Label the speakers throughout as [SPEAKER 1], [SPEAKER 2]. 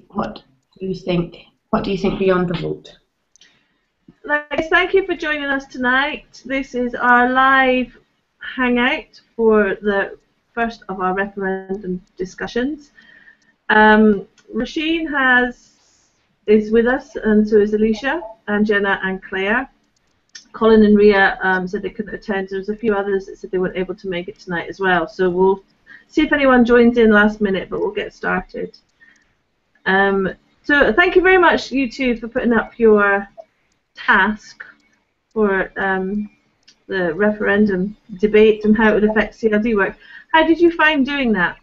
[SPEAKER 1] what do you think? What do you think beyond the vote?
[SPEAKER 2] Ladies, thank you for joining us tonight. This is our live hangout for the first of our referendum discussions. Roisin is with us, and so is Alicia, and Jenna and Claire. Colin and Ria said they couldn't attend. There's a few others that said they weren't able to make it tonight as well. So we'll see if anyone joins in last minute, but we'll get started. So thank you very much, you two, for putting up your task for the referendum debate and how it would affect CLD work. How did you find doing that?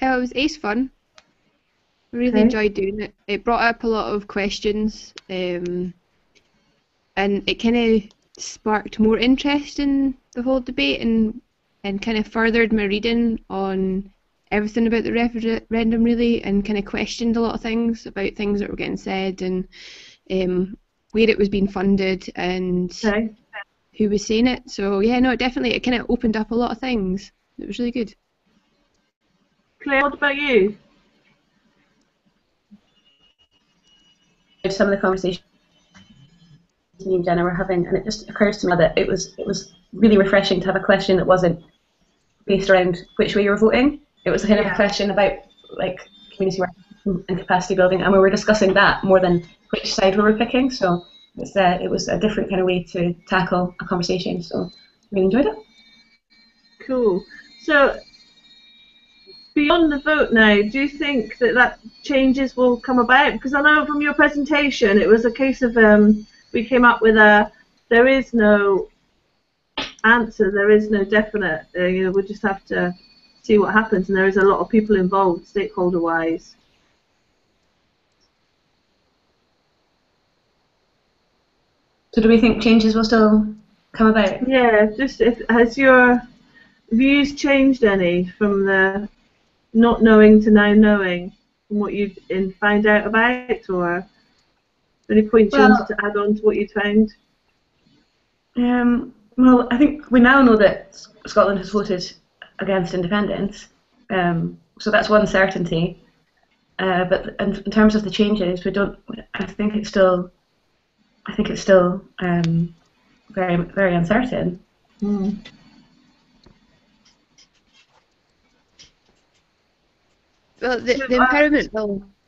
[SPEAKER 3] It was ace fun. I really enjoyed doing it. It brought up a lot of questions, and it kind of sparked more interest in the whole debate, and kind of furthered my reading on everything about the referendum, really, and kind of questioned a lot of things about things that were getting said, and where it was being funded, and who was saying it. So yeah, no, definitely, it kind of opened up a lot of things. It was really good.
[SPEAKER 2] Claire, what about you?
[SPEAKER 1] Some of the conversations me and Jenna were having, and it just occurs to me that it was really refreshing to have a question that wasn't based around which way you were voting. It was kind of a question about like community work and capacity building, and we were discussing that more than which side we were picking. So it was a different kind of way to tackle a conversation. So I really enjoyed it.
[SPEAKER 2] Cool. So beyond the vote now, do you think that changes will come about? Because I know from your presentation it was a case of we came up with there is no answer, there is no definite. We'll just have to see what happens, and there is a lot of people involved, stakeholder-wise.
[SPEAKER 1] So do we think changes will still come about?
[SPEAKER 2] Yeah, just has your views changed any from the not knowing to now knowing, from what you've found out about, or any points you wanted to add on to what you found?
[SPEAKER 1] Well, I think we now know that Scotland has voted against independence, so that's one certainty. But in terms of the changes, we don't. I think it's still very, very uncertain.
[SPEAKER 3] Mm. Well, the empowerment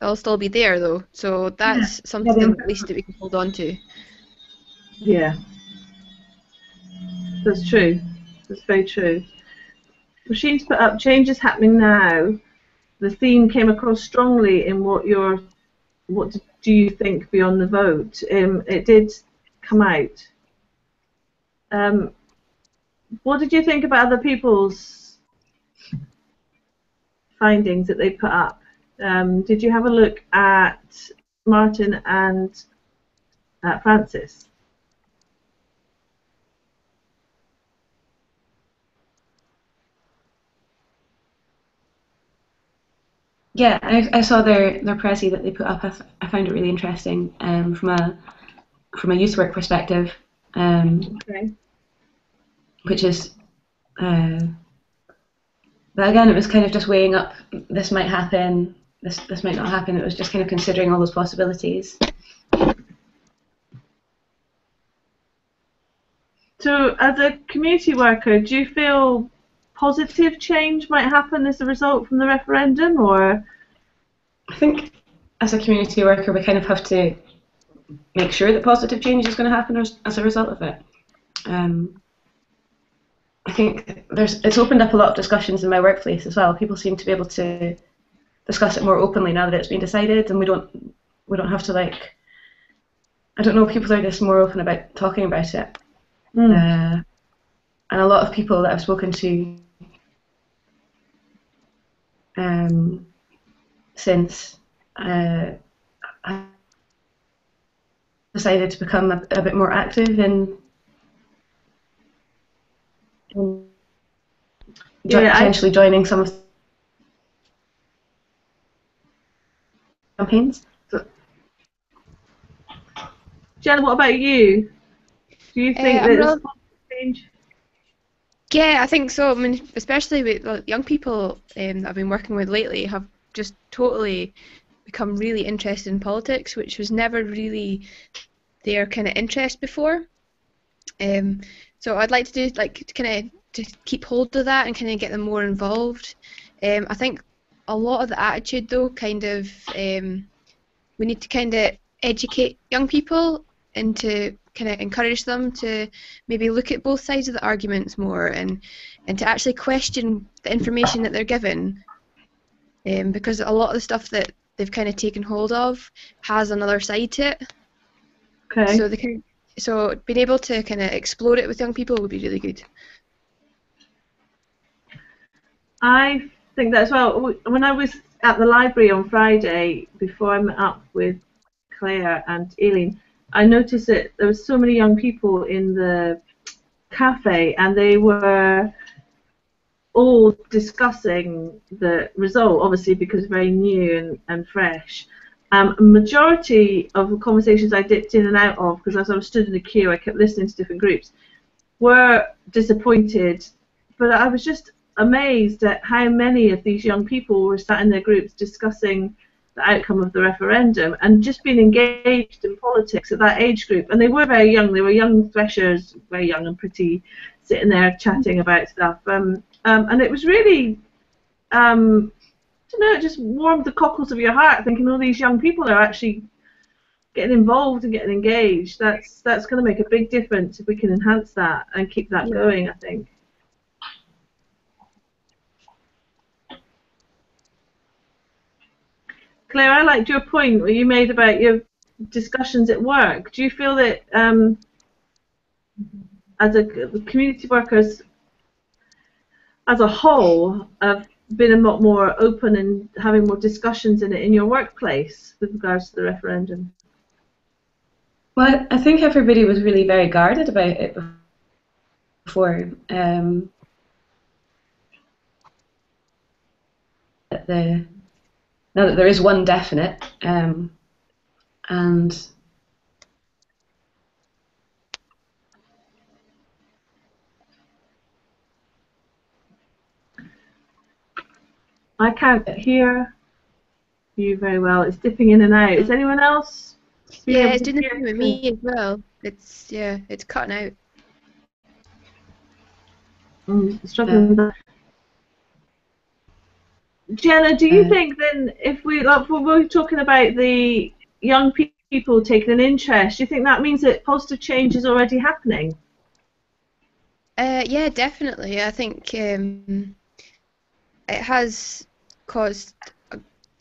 [SPEAKER 3] will still be there, though, so that's something at least that we can hold on to.
[SPEAKER 2] Yeah, that's true. That's very true. Roisin's put up changes happening now. The theme came across strongly in what do you think beyond the vote? It did come out. What did you think about other people's findings that they put up? Did you have a look at Martin and Francis?
[SPEAKER 1] Yeah, I saw their prezi that they put up. I found it really interesting from a youth work perspective, which is but again, it was kind of just weighing up. This might happen. This might not happen. It was just kind of considering all those possibilities.
[SPEAKER 2] So, as a community worker, do you feel positive change might happen as a result from the referendum, or?
[SPEAKER 1] I think as a community worker we kind of have to make sure that positive change is going to happen as a result of it. I think it's opened up a lot of discussions in my workplace as well. People seem to be able to discuss it more openly now that it's been decided, and we don't have to, like, I don't know, people are just more open about talking about it. And a lot of people that I've spoken to since I decided to become a bit more active in potentially joining some of the campaigns.
[SPEAKER 2] Jenna, what about you? Do you think there's change?
[SPEAKER 3] Yeah, I think so. I mean, especially with young people that I've been working with lately, have just totally become really interested in politics, which was never really their kind of interest before. So I'd like to do to keep hold of that and kind of get them more involved. I think a lot of the attitude though we need to kind of educate young people and to kind of encourage them to maybe look at both sides of the arguments more and to actually question the information that they're given, because a lot of the stuff that they've kind of taken hold of has another side to it.
[SPEAKER 2] Okay.
[SPEAKER 3] So being able to kind of explore it with young people would be really good.
[SPEAKER 2] I think that as well. When I was at the library on Friday, before I met up with Claire and Aileen, I noticed that there were so many young people in the cafe, and they were all discussing the result, obviously because very new and fresh. Majority of the conversations I dipped in and out of, because as I was stood in the queue, I kept listening to different groups, were disappointed, but I was just amazed at how many of these young people were sat in their groups discussing the outcome of the referendum and just being engaged in politics at that age group. And they were very young. They were young freshers, very young and pretty, sitting there chatting about stuff. And it was really, I don't know, it just warmed the cockles of your heart, thinking all these young people are actually getting involved and getting engaged. That's going to make a big difference if we can enhance that and keep that going, I think. Claire, I liked your point where you made about your discussions at work. Do you feel that as community workers as a whole have been a lot more open and having more discussions in it in your workplace with regards to the referendum?
[SPEAKER 1] Well, I think everybody was really very guarded about it before. Now that there is one definite, and
[SPEAKER 2] I can't hear you very well. It's dipping in and out. Is anyone else?
[SPEAKER 3] Yeah, it's doing the same with me as well. It's cutting out.
[SPEAKER 2] Struggling with that. Jenna, do you think then, if we're talking about the young people taking an interest, do you think that means that positive change is already happening?
[SPEAKER 3] Yeah, definitely. I think it has caused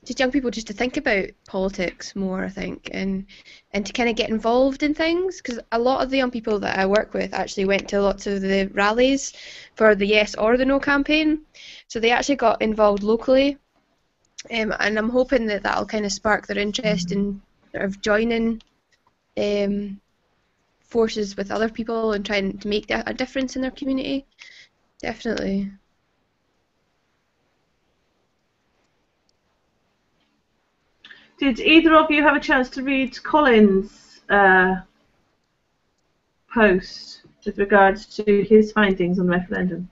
[SPEAKER 3] just young people just to think about politics more, I think, and to kind of get involved in things, because a lot of the young people that I work with actually went to lots of the rallies for the Yes or the No campaign, so they actually got involved locally, and I'm hoping that that'll kind of spark their interest in sort of joining forces with other people and trying to make a difference in their community. Definitely.
[SPEAKER 2] Did either of you have a chance to read Colin's post with regards to his findings on the referendum?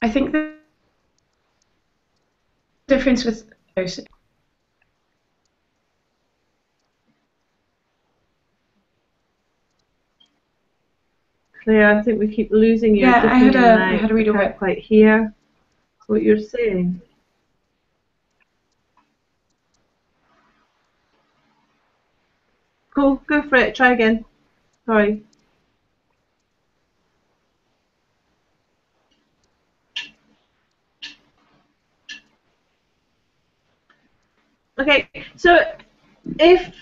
[SPEAKER 1] I think the difference with
[SPEAKER 2] Claire, I think we keep losing you.
[SPEAKER 1] Yeah, I had a read over.
[SPEAKER 2] I can't quite hear what you're saying. Cool, go for it. Try again. Sorry. Okay, so if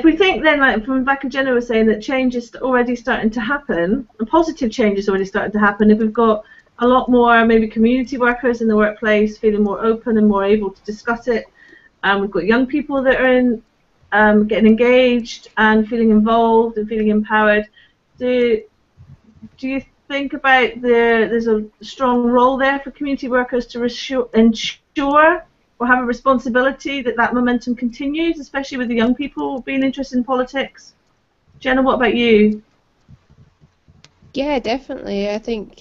[SPEAKER 2] we think then, like from back and Jenna was saying, that change is already starting to happen, and positive change is already starting to happen, if we've got a lot more maybe community workers in the workplace feeling more open and more able to discuss it, and we've got young people that are in getting engaged and feeling involved and feeling empowered, do you think about there's a strong role there for community workers to ensure or have a responsibility that that momentum continues, especially with the young people being interested in politics? Jenna, what about you?
[SPEAKER 3] Yeah, definitely. I think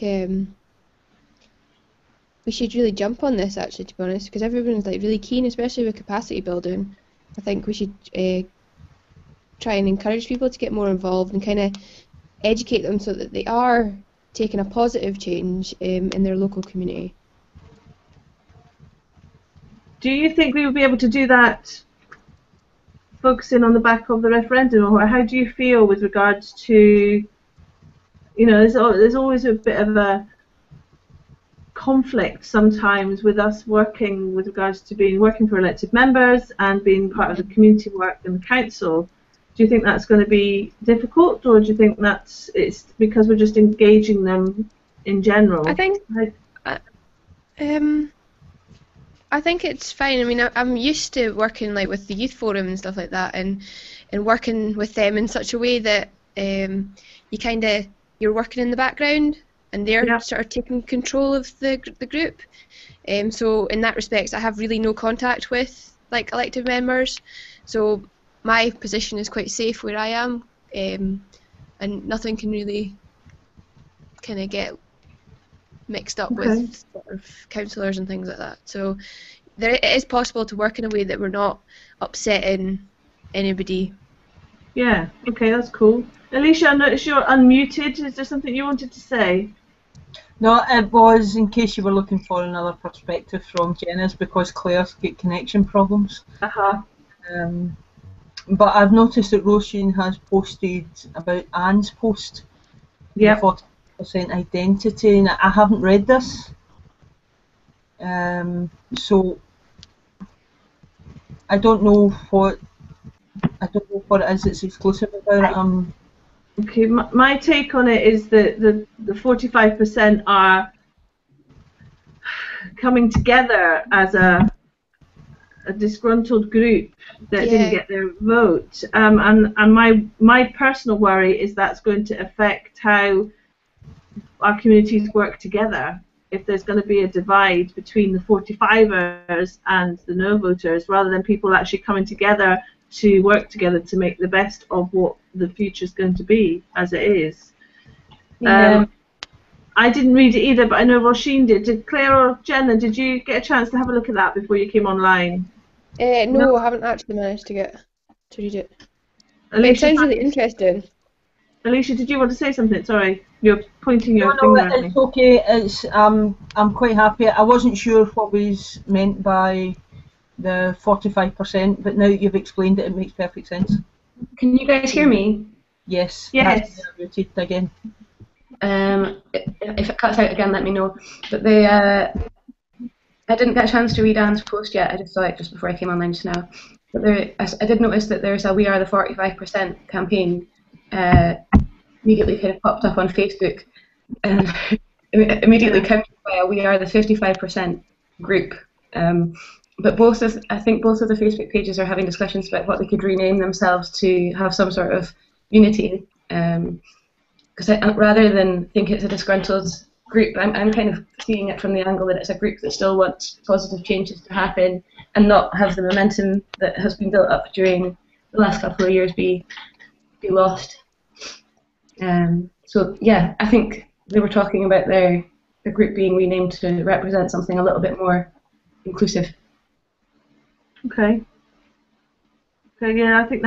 [SPEAKER 3] we should really jump on this actually, to be honest, because everyone's like really keen, especially with capacity building. I think we should try and encourage people to get more involved and kind of educate them so that they are taking a positive change in their local community.
[SPEAKER 2] Do you think we will be able to do that focusing on the back of the referendum, or how do you feel with regards to, there's always a bit of a conflict sometimes with us working with regards to working for elected members and being part of the community work in the council. Do you think that's going to be difficult, or do you think it's because we're just engaging them in general?
[SPEAKER 3] I think I think it's fine. I mean, I'm used to working like with the youth forum and stuff like that, and working with them in such a way that you're working in the background and they're sort of taking control of the group. So in that respect, I have really no contact with like elected members. So my position is quite safe where I am, and nothing can really kind of get mixed up with sort of councillors and things like that. So it is possible to work in a way that we're not upsetting anybody.
[SPEAKER 2] Yeah, okay, that's cool. Alicia, I noticed you're unmuted. Is there something you wanted to say?
[SPEAKER 4] No, it was in case you were looking for another perspective from Jenna's, because Claire's got connection problems. But I've noticed that Roisin has posted about Anne's post.
[SPEAKER 2] Yeah.
[SPEAKER 4] 40% identity, and I haven't read this. So I don't know what it is that's exclusive about it.
[SPEAKER 2] Okay, my take on it is that the 45% are coming together as a disgruntled group that didn't get their vote, and my personal worry is that's going to affect how our communities work together. If there's going to be a divide between the 45ers and the no voters, rather than people actually coming together to work together to make the best of what the future is going to be as it is. I didn't read it either, but I know Roisin did. Did Claire or Jenna, did you get a chance to have a look at that before you came online?
[SPEAKER 3] No, I haven't actually managed to read it.
[SPEAKER 2] Alicia,
[SPEAKER 3] it sounds really interesting.
[SPEAKER 2] Alicia, did you want to say something? Sorry, you're pointing your
[SPEAKER 4] No,
[SPEAKER 2] finger at me.
[SPEAKER 4] it's okay. It's I'm quite happy. I wasn't sure what was meant by the 45%, but now you've explained it, it makes perfect sense.
[SPEAKER 1] Can you guys hear me?
[SPEAKER 2] Yes.
[SPEAKER 4] Yes. Muted again.
[SPEAKER 1] If it cuts out again, let me know. But I didn't get a chance to read Anne's post yet. I just saw it just before I came online just now. But I did notice that there's a We Are the 45% campaign immediately kind of popped up on Facebook, and immediately countered by a We Are the 55% group. But I think both of the Facebook pages are having discussions about what they could rename themselves to have some sort of unity. Because rather than think it's a disgruntled group, I'm kind of seeing it from the angle that it's a group that still wants positive changes to happen and not have the momentum that has been built up during the last couple of years be lost. So yeah, I think they were talking about the group being renamed to represent something a little bit more inclusive.
[SPEAKER 2] Okay, yeah, I think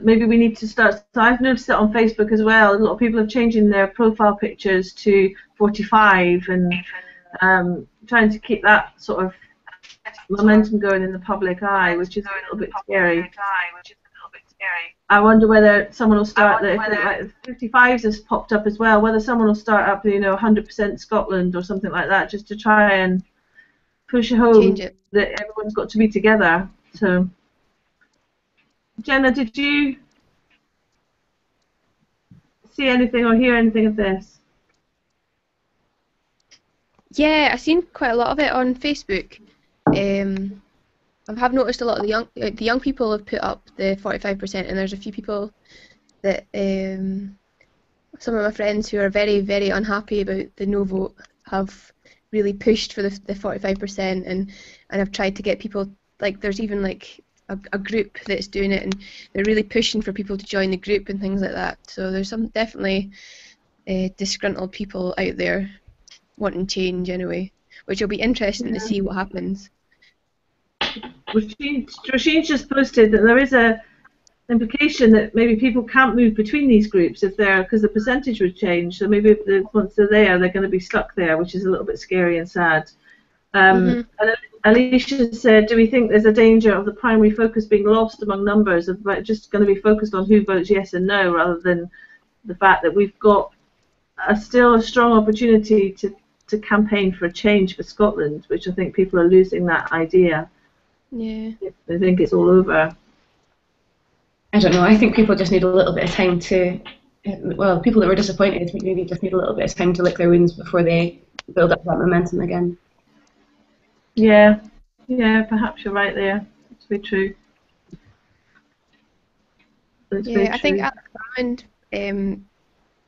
[SPEAKER 2] maybe we need to start. So I've noticed it on Facebook as well. A lot of people are changing their profile pictures to 45 and trying to keep that sort of momentum going in the public eye, which is a little bit scary. I wonder whether someone will start like 55s has popped up as well. Whether someone will start up, 100% Scotland or something like that, just to try and push home that everyone's got to be together. So, Jenna, did you see anything or hear anything of this?
[SPEAKER 3] Yeah, I've seen quite a lot of it on Facebook. I have noticed a lot of the young people have put up the 45%, and there's a few people that some of my friends who are very, very unhappy about the no vote have really pushed for the 45%, and have tried to get people, like there's even like a group that's doing it, and they're really pushing for people to join the group and things like that. So there's definitely disgruntled people out there wanting change anyway, which will be interesting to see what happens.
[SPEAKER 2] Rashine's just posted that there is a implication that maybe people can't move between these groups if they're, because the percentage would change. So maybe once they're there, they're going to be stuck there, which is a little bit scary and sad. And Alicia said, do we think there's a danger of the primary focus being lost among numbers, of just going to be focused on who votes yes and no, rather than the fact that we've got still a strong opportunity to campaign for a change for Scotland, which I think people are losing that idea.
[SPEAKER 3] Yeah.
[SPEAKER 2] They think it's all over.
[SPEAKER 1] I don't know. I think people just need a little bit of time to. Well, people that were disappointed maybe just need a little bit of time to lick their wounds before they build up that momentum again.
[SPEAKER 2] Yeah, perhaps you're right there. It's very true.
[SPEAKER 3] I think Alex Salmond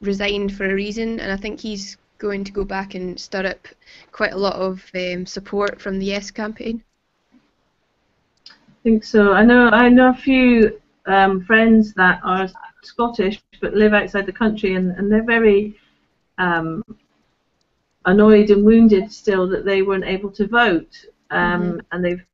[SPEAKER 3] resigned for a reason, and I think he's going to go back and stir up quite a lot of support from the Yes campaign.
[SPEAKER 2] I think so. I know a few friends that are Scottish but live outside the country, and they're very annoyed and wounded still that they weren't able to vote, and they've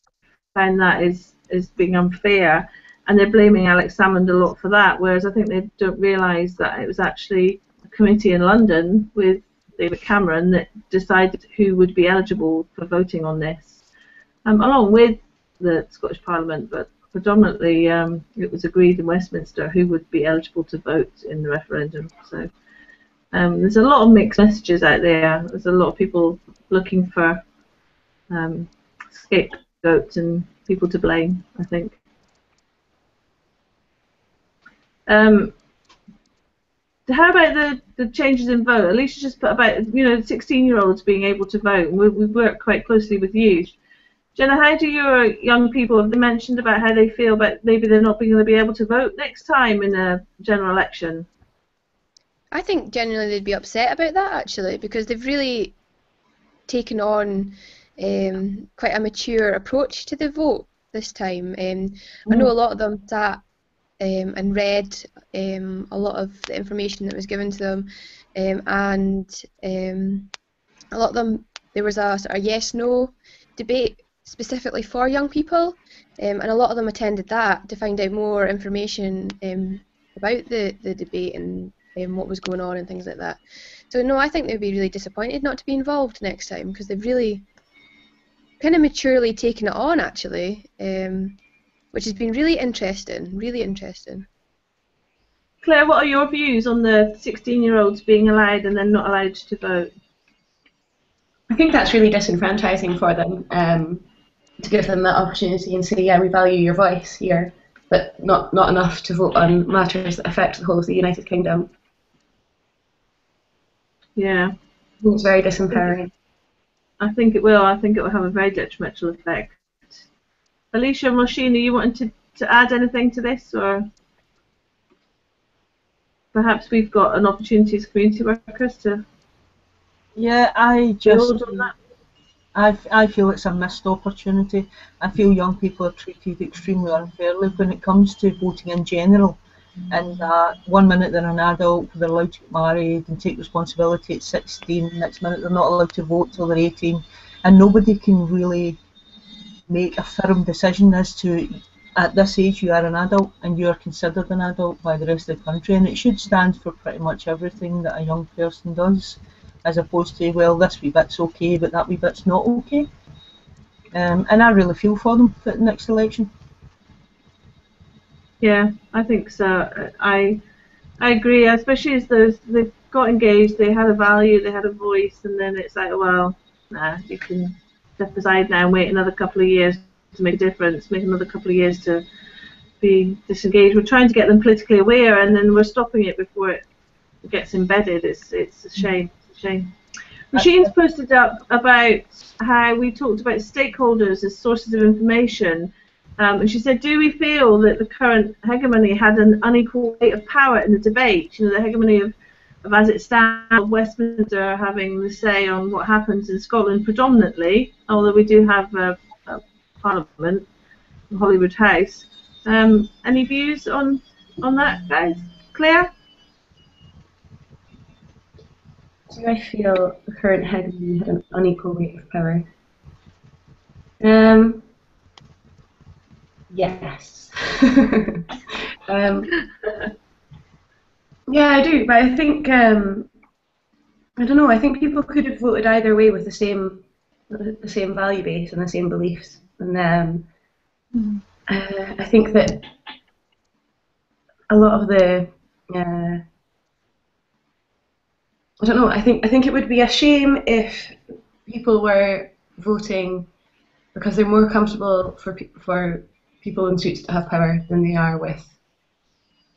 [SPEAKER 2] found that is being unfair, and they're blaming Alex Salmond a lot for that, whereas I think they don't realise that it was actually a committee in London with David Cameron that decided who would be eligible for voting on this, along with the Scottish Parliament, but predominantly it was agreed in Westminster who would be eligible to vote in the referendum. So there's a lot of mixed messages out there. There's a lot of people looking for scapegoats and people to blame, I think. How about the changes in vote? Alicia just put about 16-year-olds being able to vote, and we work quite closely with youth. Jenna, how do your young people, have they mentioned about how they feel about maybe they're not going to be able to vote next time in a general election?
[SPEAKER 3] I think generally they'd be upset about that, actually, because they've really taken on quite a mature approach to the vote this time. I know a lot of them sat and read a lot of the information that was given to them, and a lot of them, there was a sort of yes-no debate specifically for young people, and a lot of them attended that to find out more information about the debate and what was going on and things like that. So no, I think they'd be really disappointed not to be involved next time, because they've really kind of maturely taken it on, actually, which has been really interesting, really interesting.
[SPEAKER 2] Claire, what are your views on the 16-year-olds being allowed and then not allowed to vote?
[SPEAKER 1] I think that's really disenfranchising for them, to give them that opportunity and say, yeah, we value your voice here, but not enough to vote on matters that affect the whole of the United Kingdom.
[SPEAKER 2] Yeah.
[SPEAKER 1] I think it's very disempowering.
[SPEAKER 2] I think it will. I think it will have a very detrimental effect. Alicia and Roisin, are you wanting to add anything to this, or perhaps we've got an opportunity as community workers to build on that?
[SPEAKER 4] I feel it's a missed opportunity. I feel young people are treated extremely unfairly when it comes to voting in general. And one minute they're an adult, they're allowed to get married and take responsibility at 16. Next minute they're not allowed to vote till they're 18. And nobody can really make a firm decision as to, at this age you are an adult and you are considered an adult by the rest of the country. And it should stand for pretty much everything that a young person does, as opposed to, well, this wee bit's okay, but that wee bit's not okay. And I really feel for them for the next election.
[SPEAKER 2] Yeah, I think so. I agree, especially as they've got engaged, they had a value, they had a voice, and then it's like, well, nah, you can step aside now and wait another couple of years to make a difference, make another couple of years to be disengaged. We're trying to get them politically aware, and then we're stopping it before it gets embedded. It's a shame. It's a shame. Machine's posted up about how we talked about stakeholders as sources of information. And she said, do we feel that the current hegemony had an unequal weight of power in the debate? You know, the hegemony of as it stands, Westminster having the say on what happens in Scotland predominantly, although we do have a Parliament, the Holyrood House. Any views on that, guys? Claire?
[SPEAKER 1] Do I feel the current hegemony had an unequal weight of power? Yes. Yeah, I do, but I think I don't know. I think people could have voted either way with the same value base and the same beliefs, and I think that a lot of the I don't know. I think it would be a shame if people were voting because they're more comfortable for people in suits to have power than they are with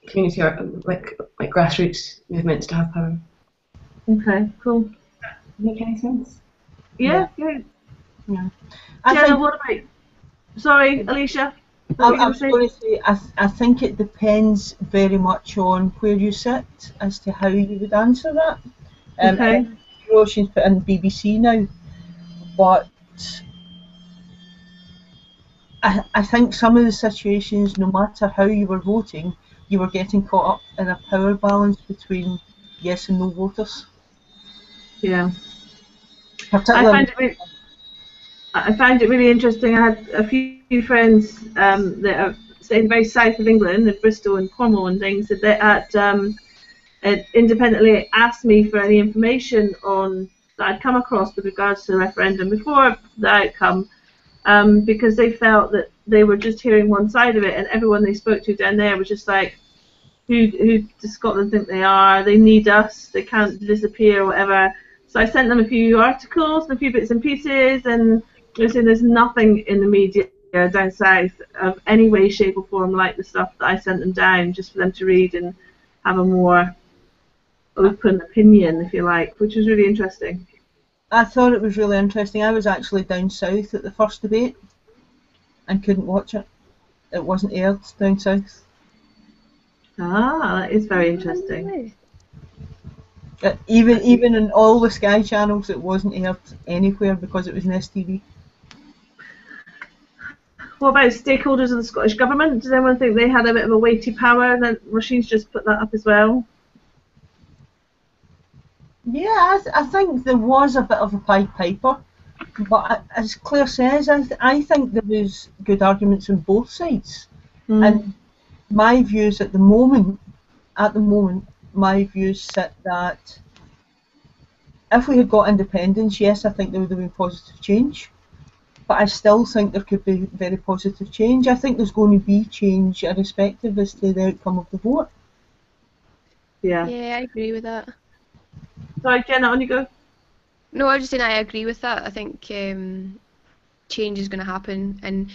[SPEAKER 1] community or like grassroots movements to have power.
[SPEAKER 2] Okay, cool.
[SPEAKER 1] Make any sense?
[SPEAKER 2] Yeah.
[SPEAKER 4] Yeah. I
[SPEAKER 2] Jenna,
[SPEAKER 4] think,
[SPEAKER 2] what about? Sorry, Alicia.
[SPEAKER 4] I was going to say, I think it depends very much on where you sit as to how you would answer that.
[SPEAKER 2] Okay.
[SPEAKER 4] She's put in BBC now, but I think some of the situations, no matter how you were voting, you were getting caught up in a power balance between yes and no voters.
[SPEAKER 2] Yeah.
[SPEAKER 4] Particularly,
[SPEAKER 2] I find it really interesting. I had a few friends that are staying very south of England, in Bristol and Cornwall and things, that had independently asked me for any information on that I'd come across with regards to the referendum before the outcome, because they felt that they were just hearing one side of it, and everyone they spoke to down there was just like, who does Scotland think they are? They need us. They can't disappear or whatever. So I sent them a few articles, a few bits and pieces, and they're saying there's nothing in the media down south of any way, shape or form like the stuff that I sent them down, just for them to read and have a more open opinion, if you like, which was really interesting.
[SPEAKER 4] I thought it was really interesting. I was actually down south at the first debate and couldn't watch it. It wasn't aired down south.
[SPEAKER 2] Ah, that is very interesting.
[SPEAKER 4] Even in all the Sky channels, it wasn't aired anywhere because it was an STV.
[SPEAKER 2] What about stakeholders of the Scottish Government? Does anyone think they had a bit of a weighty power? And then Roisin's just put that up as well.
[SPEAKER 4] Yeah, I think there was a bit of a Pied Piper, but as Claire says, I think there was good arguments on both sides. And my views at the moment, my views sit that if we had got independence, yes, I think there would have been positive change. But I still think there could be very positive change. I think there's going to be change irrespective as to the outcome of the vote.
[SPEAKER 2] Yeah.
[SPEAKER 3] Yeah, I agree with that.
[SPEAKER 2] Sorry, Jenna, on you go.
[SPEAKER 3] No, I was just saying I agree with that. I think change is going to happen, and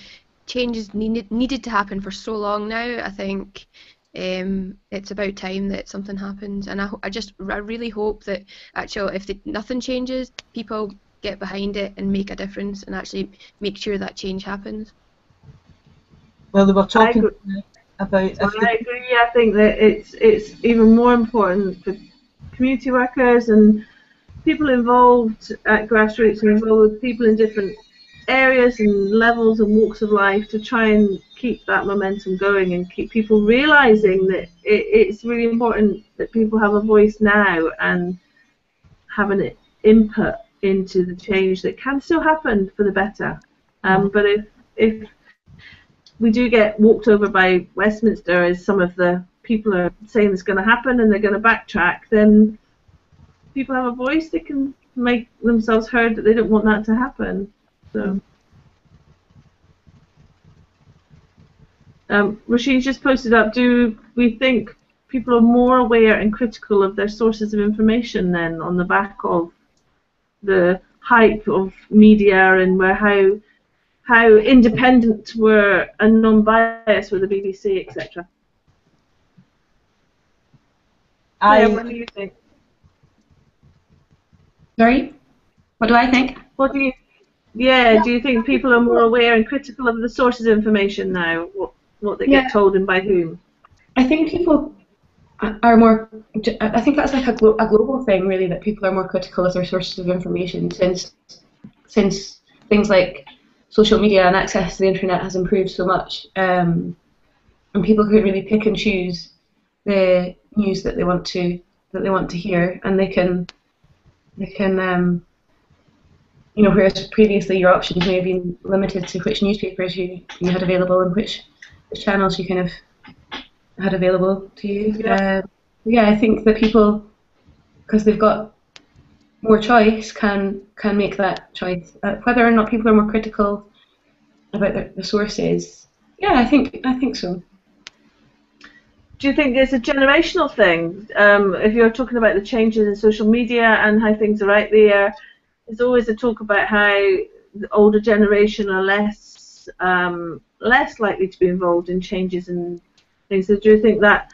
[SPEAKER 3] change is needed to happen for so long now. I think it's about time that something happens, and I really hope that actually if nothing changes, people get behind it and make a difference and actually make sure that change happens.
[SPEAKER 4] Well, they were talking about.
[SPEAKER 2] I agree. I think that it's even more important for community workers and people involved at grassroots and involved with people in different areas and levels and walks of life to try and keep that momentum going and keep people realising that it's really important that people have a voice now and have an input into the change that can still happen for the better. But if we do get walked over by Westminster, as some of the people are saying is going to happen, and they're going to backtrack, then people have a voice. They can make themselves heard that they don't want that to happen. So, Roisin's just posted up. Do we think people are more aware and critical of their sources of information then, on the back of the hype of media and how independent were and non-biased were the BBC, etc.? What do you think?
[SPEAKER 1] Sorry? What do I think?
[SPEAKER 2] What do you? Yeah, do you think people are more aware and critical of the sources of information now? What they get told and by whom?
[SPEAKER 1] I think people are more. I think that's like a global thing, really, that people are more critical of their sources of information since things like social media and access to the internet has improved so much, and people can really pick and choose the news that they want to hear, and they can They can, you know, whereas previously your options may have been limited to which newspapers you had available and which channels you kind of had available to you.
[SPEAKER 2] Yeah.
[SPEAKER 1] Yeah, I think that people, because they've got more choice, can make that choice. Whether or not people are more critical about the sources, yeah, I think so.
[SPEAKER 2] Do you think it's a generational thing? If you're talking about the changes in social media and how things are out there, there's always a talk about how the older generation are less likely to be involved in changes and things. So do you think that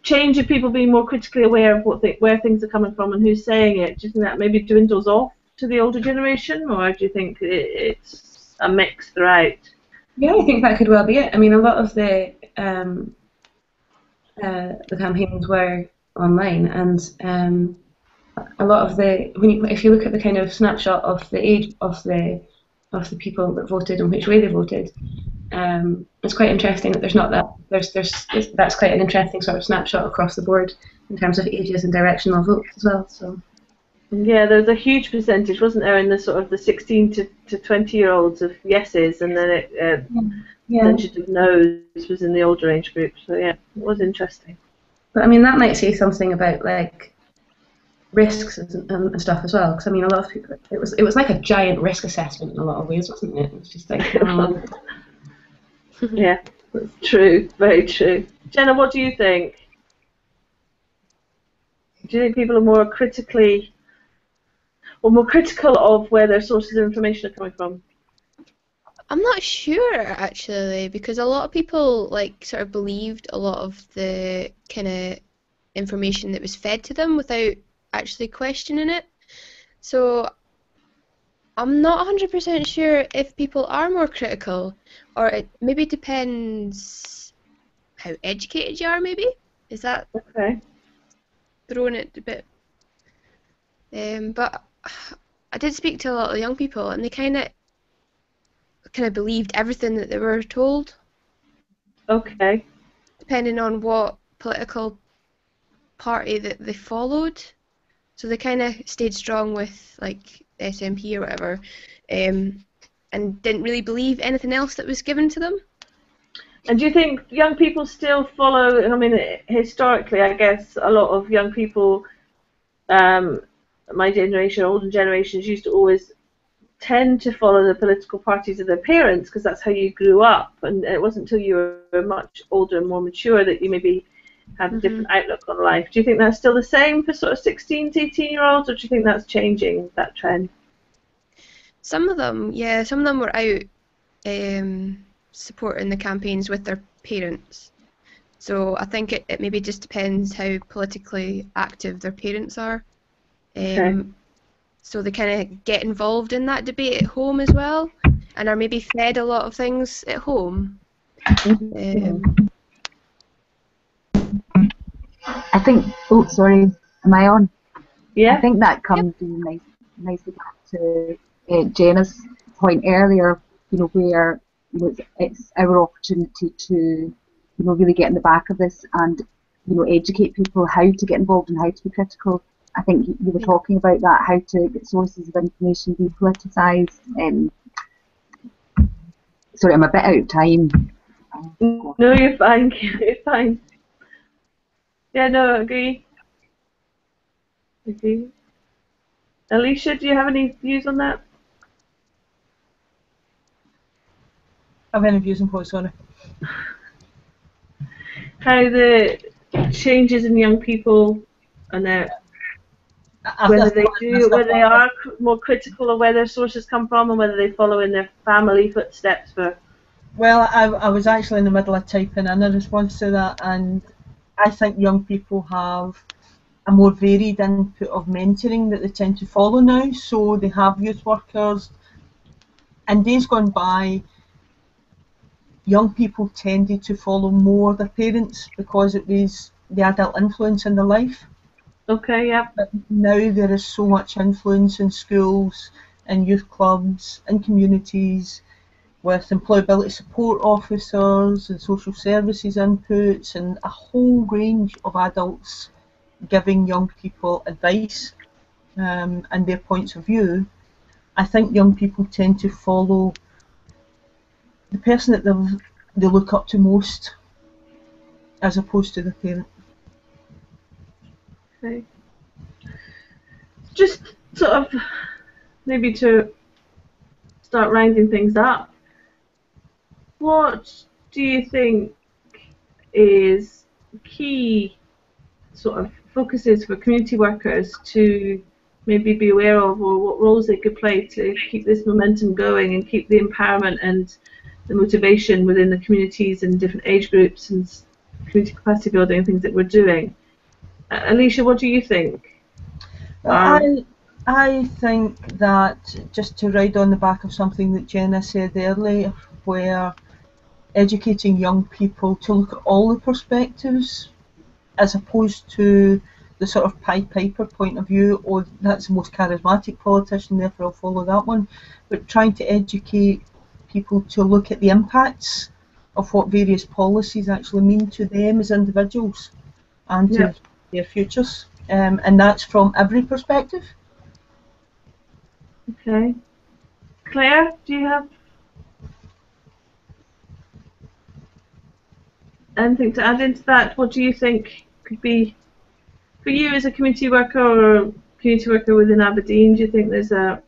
[SPEAKER 2] change of people being more critically aware of where things are coming from and who's saying it, do you think that maybe dwindles off to the older generation, or do you think it's a mix throughout?
[SPEAKER 1] Yeah, I think that could well be it. I mean, a lot of the campaigns were online, and a lot of if you look at the kind of snapshot of the age of the people that voted and which way they voted, it's quite interesting that there's not that that's quite an interesting sort of snapshot across the board in terms of ages and directional votes as well. So.
[SPEAKER 2] Yeah, there was a huge percentage, wasn't there, in the sort of the 16 to 20-year-olds of yeses, and then percentage of no's was in the older age group. So yeah, it was interesting.
[SPEAKER 1] But I mean, that might say something about like risks and stuff as well. Because I mean, a lot of people, it was like a giant risk assessment in a lot of ways, wasn't it? It was just like.
[SPEAKER 2] Yeah, that's true. Very true. Jenna, what do you think? Do you think people are more critical of where their sources of information are coming from?
[SPEAKER 3] I'm not sure actually, because a lot of people like sort of believed a lot of the kind of information that was fed to them without actually questioning it. So I'm not 100% sure if people are more critical, or it maybe depends how educated you are. Maybe is that
[SPEAKER 2] okay?
[SPEAKER 3] Throwing it a bit. But I did speak to a lot of young people, and they kind of believed everything that they were told.
[SPEAKER 2] Okay.
[SPEAKER 3] Depending on what political party that they followed, so they kind of stayed strong with like SNP or whatever, and didn't really believe anything else that was given to them.
[SPEAKER 2] And do you think young people still follow? I mean, historically, I guess a lot of young people, my generation, older generations, used to always tend to follow the political parties of their parents because that's how you grew up, and it wasn't until you were much older and more mature that you maybe had a different outlook on life. Do you think that's still the same for sort of 16 to 18-year-olds, or do you think that's changing, that trend?
[SPEAKER 3] Some of them, yeah, some of them were out supporting the campaigns with their parents. So I think it maybe just depends how politically active their parents are.
[SPEAKER 2] Okay.
[SPEAKER 3] So they kind of get involved in that debate at home as well, and are maybe fed a lot of things at home.
[SPEAKER 5] I think. Oh, sorry. Am I on?
[SPEAKER 2] Yeah.
[SPEAKER 5] I think that comes nicely back to Jenna's point earlier. You know, where it's our opportunity to, really get in the back of this and, educate people how to get involved and how to be critical. I think you were talking about that, how to get sources of information depoliticised. Sorry, I'm a bit out of time.
[SPEAKER 2] No, you're fine. You're fine. Yeah, no, agree. Alicia, do you have any views on that?
[SPEAKER 4] Have any views on what, sorry?
[SPEAKER 2] How the changes in young people and whether they are more critical of where their sources come from and whether they follow in their family footsteps for.
[SPEAKER 4] Well, I was actually in the middle of typing in a response to that, and I think young people have a more varied input of mentoring that they tend to follow now. So they have youth workers. In days gone by, young people tended to follow more their parents because it was the adult influence in their life.
[SPEAKER 2] Okay, yeah.
[SPEAKER 4] But now there is so much influence in schools, in youth clubs, in communities, with employability support officers and social services inputs and a whole range of adults giving young people advice. and their points of view, I think young people tend to follow the person that they look up to most, as opposed to the parent.
[SPEAKER 2] Okay. Just sort of maybe to start rounding things up, what do you think is key sort of focuses for community workers to maybe be aware of, or what roles they could play to keep this momentum going and keep the empowerment and the motivation within the communities and different age groups and community capacity building and things that we're doing? Alicia, what do you think?
[SPEAKER 4] I think that, just to ride on the back of something that Jenna said earlier, where educating young people to look at all the perspectives as opposed to the sort of Pied Piper point of view, or that's the most charismatic politician, therefore I'll follow that one, but trying to educate people to look at the impacts of what various policies actually mean to them as individuals and to their futures, and that's from every perspective.
[SPEAKER 2] Okay. Claire, do you have anything to add into that? What do you think could be, for you as a community worker or a community worker within Aberdeen, do you think there's a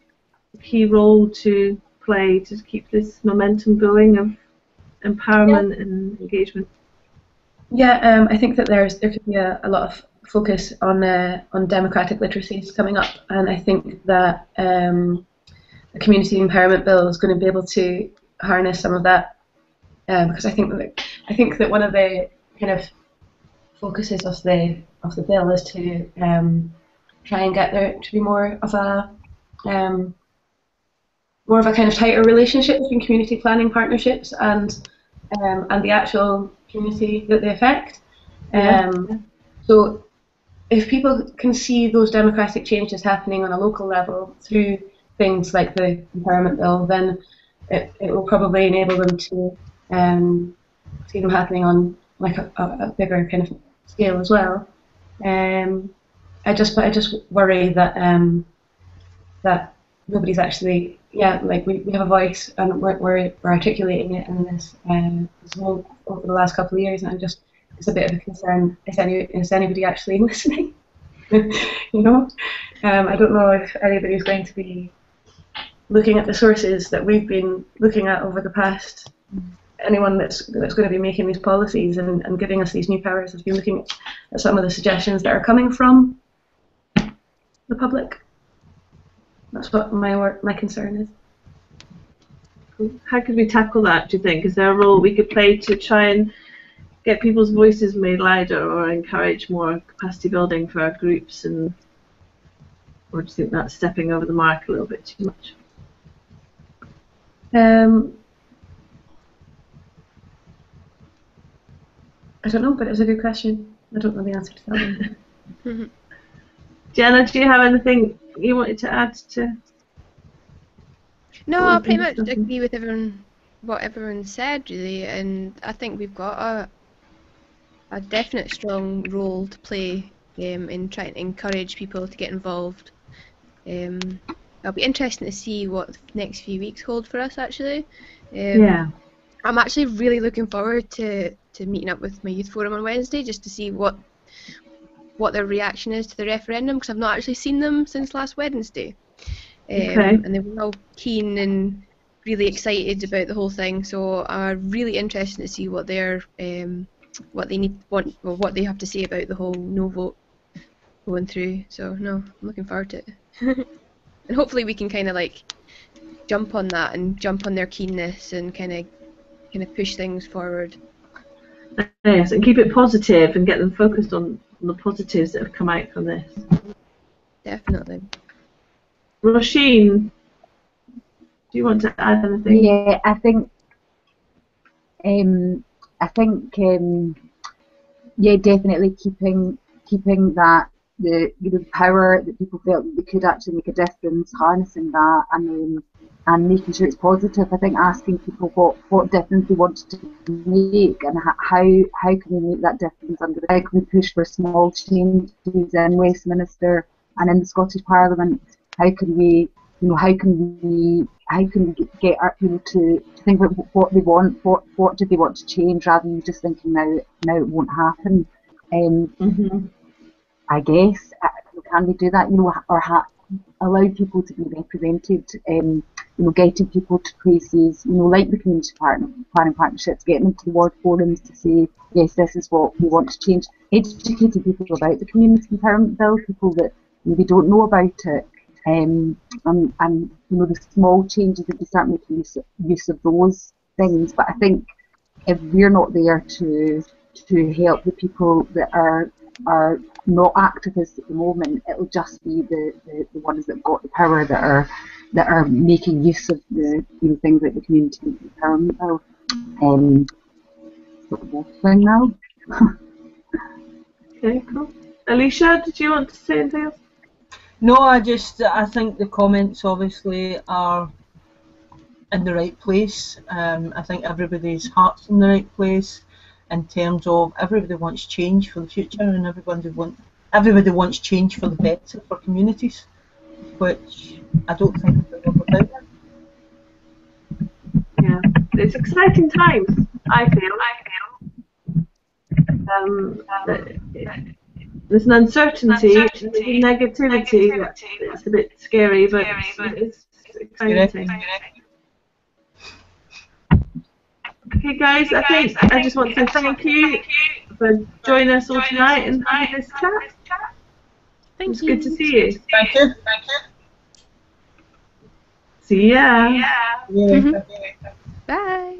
[SPEAKER 2] key role to play to keep this momentum going of empowerment and engagement?
[SPEAKER 1] Yeah, I think that there could be a lot of focus on democratic literacies coming up, and I think that the community empowerment bill is going to be able to harness some of that, because I think that one of the kind of focuses of the bill is to try and get there to be more of a kind of tighter relationship between community planning partnerships and the actual community that they affect. So if people can see those democratic changes happening on a local level through things like the empowerment bill, then it will probably enable them to see them happening on like a bigger kind of scale as well. I just worry that that nobody's actually, like we have a voice and we're articulating it in this whole over the last couple of years, and it's a bit of a concern. Is anybody actually listening? You know, I don't know if anybody's going to be looking at the sources that we've been looking at over the past. Anyone that's going to be making these policies and giving us these new powers has been looking at some of the suggestions that are coming from the public. That's what my concern is.
[SPEAKER 2] How could we tackle that, do you think? Is there a role we could play to try and get people's voices made louder or encourage more capacity building for our groups, or do you think that's stepping over the mark a little bit too much?
[SPEAKER 1] I don't know, but it's a good question. I don't know the answer to that one.
[SPEAKER 2] Jenna, do you have anything you wanted to add to?
[SPEAKER 3] No, I pretty much agree with what everyone said, really, and I think we've got a definite strong role to play in trying to encourage people to get involved. It'll be interesting to see what the next few weeks hold for us, actually. I'm actually really looking forward to meeting up with my youth forum on Wednesday, just to see what their reaction is to the referendum, because I've not actually seen them since last Wednesday. And they were all keen and really excited about the whole thing, so I'm really interested to see what they have to say about the whole no vote going through. So no, I'm looking forward to it. And hopefully we can kind of like jump on that and jump on their keenness and kind of push things forward.
[SPEAKER 2] Yes, and keep it positive and get them focused on the positives that have come out from this.
[SPEAKER 3] Definitely.
[SPEAKER 2] Roisin, do you want to add anything?
[SPEAKER 5] Yeah, I think definitely keeping that the power that people felt that they could actually make a difference, harnessing that, and making sure it's positive. I think asking people what difference they want to make and how can we make that difference how can we push for small changes in Westminster and in the Scottish Parliament, how can we get our people to think about what they want, what do they want to change, rather than just thinking now it won't happen. I guess can we do that? Or allow people to be represented. Getting people to places, like the community planning partnerships, getting them to the ward forums to say, yes, this is what we want to change. Educating people about the community empowerment bill, people that maybe don't know about it. And the small changes, that we start making use of those things. But I think if we're not there to help the people that are not activists at the moment, it'll just be the ones that got the power that are making use of the things like the community empowerment bill. Sort of waffling now.
[SPEAKER 2] Okay, cool. Alicia, did you want to say anything else?
[SPEAKER 4] No, I think the comments obviously are in the right place. I think everybody's heart's in the right place in terms of everybody wants change for the future, and everybody wants change for the better for communities, which I don't think we're without that.
[SPEAKER 2] Yeah, it's exciting times, I feel. There's an uncertainty, there's a negativity. It's a bit scary, but it's exciting. Okay, guys, I just want to say thank you for joining us all tonight and having this chat. It's good to see you.
[SPEAKER 4] Thank you.
[SPEAKER 2] See ya.
[SPEAKER 4] Yeah.
[SPEAKER 3] Bye.